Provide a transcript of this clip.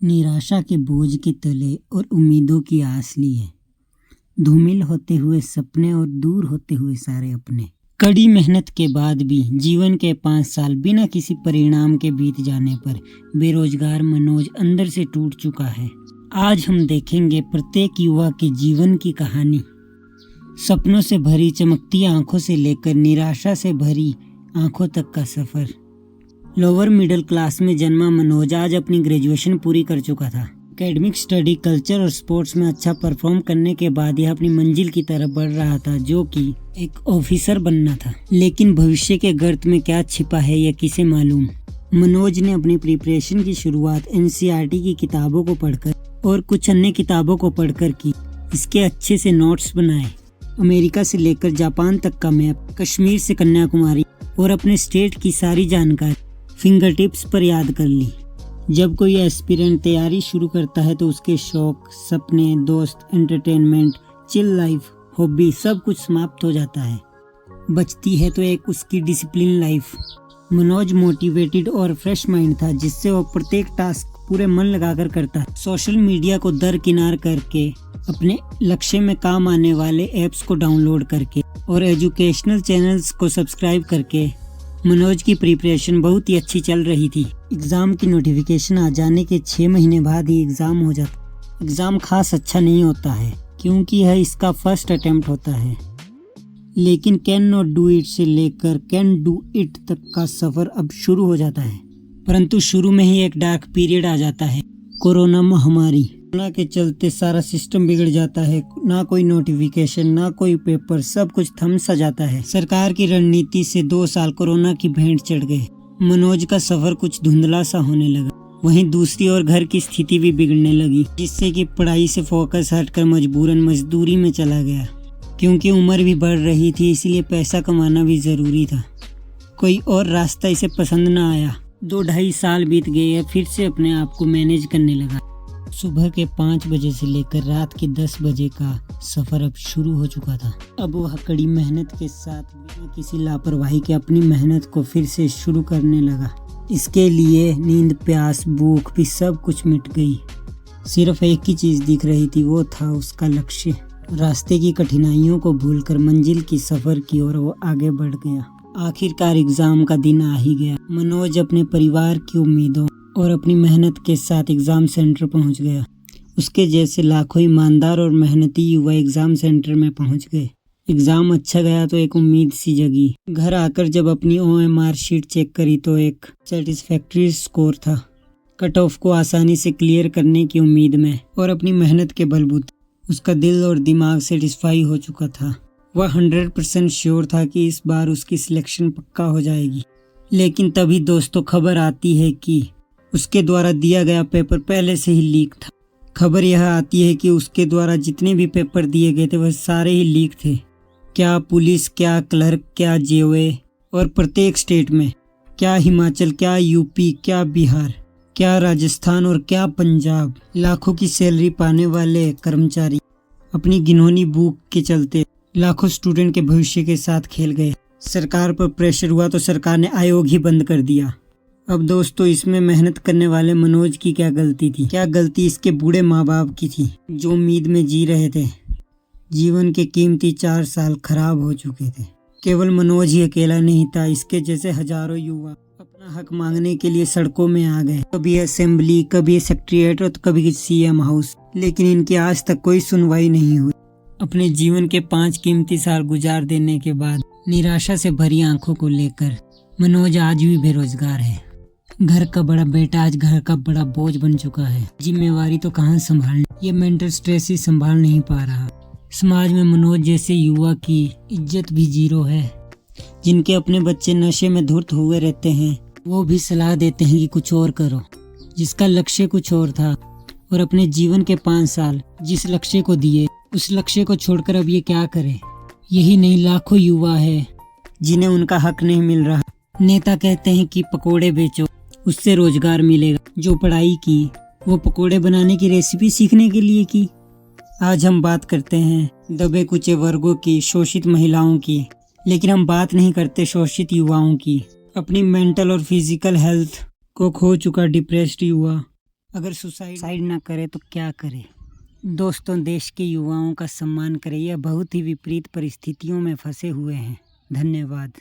निराशा के बोझ के तले और उम्मीदों की आस लिए, धूमिल होते हुए सपने और दूर होते हुए सारे अपने। कड़ी मेहनत के बाद भी जीवन के 5 साल बिना किसी परिणाम के बीत जाने पर बेरोजगार मनोज अंदर से टूट चुका है। आज हम देखेंगे प्रत्येक युवा के जीवन की कहानी, सपनों से भरी चमकती आंखों से लेकर निराशा से भरी आंखों तक का सफर। लोअर मिडिल क्लास में जन्मा मनोज आज अपनी ग्रेजुएशन पूरी कर चुका था। एकेडमिक स्टडी, कल्चर और स्पोर्ट्स में अच्छा परफॉर्म करने के बाद यह अपनी मंजिल की तरफ बढ़ रहा था, जो कि एक ऑफिसर बनना था। लेकिन भविष्य के गर्त में क्या छिपा है यह किसे मालूम। मनोज ने अपनी प्रिपरेशन की शुरुआत एनसीईआरटी की किताबों को पढ़कर और कुछ अन्य किताबों को पढ़कर की। इसके अच्छे से नोट्स बनाए, अमेरिका से लेकर जापान तक का मैप, कश्मीर से कन्याकुमारी और अपने स्टेट की सारी जानकारी फिंगर टिप्स पर याद कर ली। जब कोई एस्पिरेंट तैयारी शुरू करता है तो उसके शौक, सपने, दोस्त, एंटरटेनमेंट, चिल लाइफ, हॉबी सब कुछ समाप्त हो जाता है। बचती है तो एक उसकी डिसिप्लिन लाइफ। मनोज मोटिवेटेड और फ्रेश माइंड था, जिससे वो प्रत्येक टास्क पूरे मन लगाकर करता। सोशल मीडिया को दरकिनार करके, अपने लक्ष्य में काम आने वाले ऐप्स को डाउनलोड करके और एजुकेशनल चैनल्स को सब्सक्राइब करके मनोज की प्रिपरेशन बहुत ही अच्छी चल रही थी। एग्ज़ाम की नोटिफिकेशन आ जाने के 6 महीने बाद ही एग्ज़ाम हो जाता। एग्ज़ाम खास अच्छा नहीं होता है क्योंकि यह इसका फर्स्ट अटेम्प्ट होता है, लेकिन कैन नॉट डू इट से लेकर कैन डू इट तक का सफ़र अब शुरू हो जाता है। परंतु शुरू में ही एक डार्क पीरियड आ जाता है, कोरोना महामारी। कोरोना के चलते सारा सिस्टम बिगड़ जाता है, ना कोई नोटिफिकेशन, ना कोई पेपर, सब कुछ थम सा जाता है। सरकार की रणनीति से 2 साल कोरोना की भेंट चढ़ गए। मनोज का सफर कुछ धुंधला सा होने लगा। वहीं दूसरी ओर घर की स्थिति भी बिगड़ने लगी, जिससे कि पढ़ाई से फोकस हटकर मजबूरन मजदूरी में चला गया। क्योंकि उम्र भी बढ़ रही थी, इसलिए पैसा कमाना भी ज़रूरी था। कोई और रास्ता इसे पसंद न आया। 2-2.5 साल बीत गए, या फिर से अपने आप को मैनेज करने लगा। सुबह के 5 बजे से लेकर रात के 10 बजे का सफ़र अब शुरू हो चुका था। अब वह कड़ी मेहनत के साथ बिना किसी लापरवाही के अपनी मेहनत को फिर से शुरू करने लगा। इसके लिए नींद, प्यास, भूख भी सब कुछ मिट गई। सिर्फ एक ही चीज़ दिख रही थी, वो था उसका लक्ष्य। रास्ते की कठिनाइयों को भूलकर मंजिल की सफ़र की ओर वो आगे बढ़ गया। आखिरकार एग्ज़ाम का दिन आ ही गया। मनोज अपने परिवार की उम्मीदों और अपनी मेहनत के साथ एग्ज़ाम सेंटर पहुंच गया। उसके जैसे लाखों ईमानदार और मेहनती युवा एग्ज़ाम सेंटर में पहुंच गए। एग्ज़ाम अच्छा गया तो एक उम्मीद सी जगी। घर आकर जब अपनी OMR शीट चेक करी तो एक सेटिस्फैक्ट्री स्कोर था। कट ऑफ को आसानी से क्लियर करने की उम्मीद में और अपनी मेहनत के बलबूते उसका दिल और दिमाग सेटिस्फाई हो चुका था। वह 100% श्योर था कि इस बार उसकी सिलेक्शन पक्का हो जाएगी। लेकिन तभी दोस्तों खबर आती है कि उसके द्वारा दिया गया पेपर पहले से ही लीक था। खबर यह आती है कि उसके द्वारा जितने भी पेपर दिए गए थे वह सारे ही लीक थे। क्या पुलिस, क्या क्लर्क, क्या JOA और प्रत्येक स्टेट में, क्या हिमाचल, क्या UP, क्या बिहार, क्या राजस्थान और क्या पंजाब। लाखों की सैलरी पाने वाले कर्मचारी अपनी घिनौनी भूख के चलते लाखों स्टूडेंट के भविष्य के साथ खेल गए। सरकार पर प्रेशर हुआ तो सरकार ने आयोग ही बंद कर दिया। अब दोस्तों, इसमें मेहनत करने वाले मनोज की क्या गलती थी? क्या गलती इसके बूढ़े माँ बाप की थी, जो उम्मीद में जी रहे थे? जीवन के कीमती 4 साल खराब हो चुके थे। केवल मनोज ही अकेला नहीं था, इसके जैसे हजारों युवा अपना हक मांगने के लिए सड़कों में आ गए। कभी असेंबली, कभी सेक्रेटेरिएट और तो कभी CM हाउस, लेकिन इनकी आज तक कोई सुनवाई नहीं हुई। अपने जीवन के 5 कीमती साल गुजार देने के बाद निराशा से भरी आंखों को लेकर मनोज आज भी बेरोजगार है। घर का बड़ा बेटा आज घर का बड़ा बोझ बन चुका है। जिम्मेवारी तो कहाँ संभालनी, ये मेंटल स्ट्रेस ही संभाल नहीं पा रहा। समाज में मनोज जैसे युवा की इज्जत भी जीरो है। जिनके अपने बच्चे नशे में धुत हुए रहते हैं, वो भी सलाह देते हैं कि कुछ और करो। जिसका लक्ष्य कुछ और था और अपने जीवन के 5 साल जिस लक्ष्य को दिए, उस लक्ष्य को छोड़कर अब ये क्या करे। यही नहीं, लाखों युवा है जिन्हें उनका हक नहीं मिल रहा। नेता कहते हैं कि पकोड़े बेचो, उससे रोजगार मिलेगा। जो पढ़ाई की वो पकोड़े बनाने की रेसिपी सीखने के लिए की। आज हम बात करते हैं दबे कुचे वर्गों की, शोषित महिलाओं की, लेकिन हम बात नहीं करते शोषित युवाओं की। अपनी मेंटल और फिजिकल हेल्थ को खो चुका डिप्रेस्ड युवा, अगर सुसाइड ना करे तो क्या करे। दोस्तों, देश के युवाओं का सम्मान करें, यह बहुत ही विपरीत परिस्थितियों में फंसे हुए हैं। धन्यवाद।